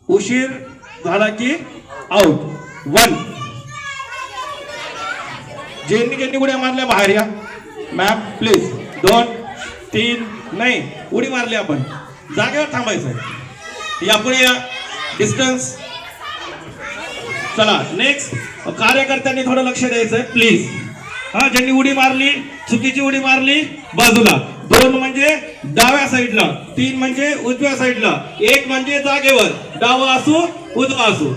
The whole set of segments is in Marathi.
उशीर झाला की आउट. 1. ज्यांनी उड्या मारल्या बाहेर या मॅम प्लीज. 2 3 नाही उडी मारली आपण जागेवर थांबायचं. या पुढे या डिस्टन्स. चला नेक्स्ट कार्यकर्त्यांनी थोडं लक्ष द्यायचं प्लीज. हा ज्यांनी उडी मारली चुकीची उडी मारली बाजूला. 2 म्हणजे डाव्या साईडला, 3 म्हणजे उजव्या साईडला, 1 म्हणजे जागेवर डावा असू उजवा असू.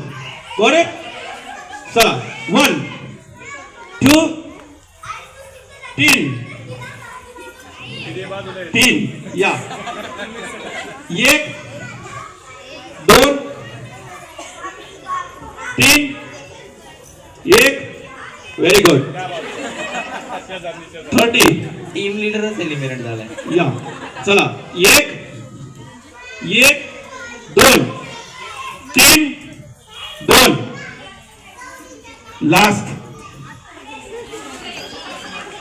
करेक्ट. चला 1 2 3 या. 1 2 3 1. Very good. 30. टीम लीडरच एलिमिनेट झालाय. या चला 1 1 2 3 2 लास्ट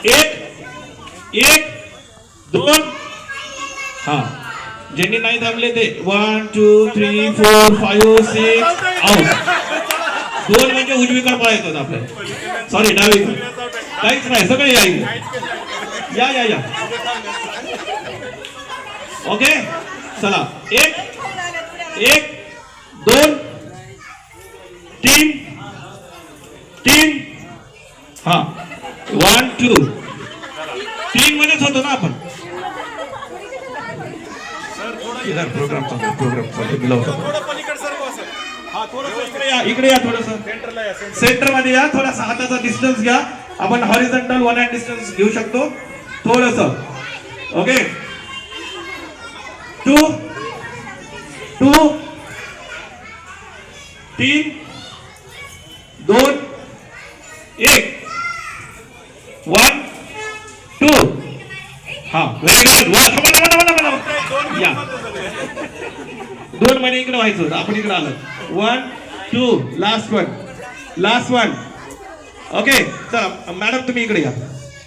1 1 2. हा ज्यांनी नाही थांबले ते 1 2 3 4 5 6 आउट. 2 म्हणजे उजवीकडे पळायचं आपल्याला. सॉरी डावीकडे काहीच नाही सगळे या इकडे. या या या. ओके चला 1 1 2 3 3. हा 1 2 3 मध्येच होतो ना आपण. प्रोग्राम इकडे या थोडस सेंटर मध्ये या. थोडासा हाताचा डिस्टन्स घ्या. आपण हॉरिझॉन्टल 1 हँड डिस्टन्स घेऊ शकतो थोडस. ओके 2 2 3 2 1 1 2. हा व्हेरी गुड. या 2 महिने इकडे व्हायचं आपण इकडे आलो. 1 2 लास्ट वन. ओके चला मॅडम तुम्ही इकडे या.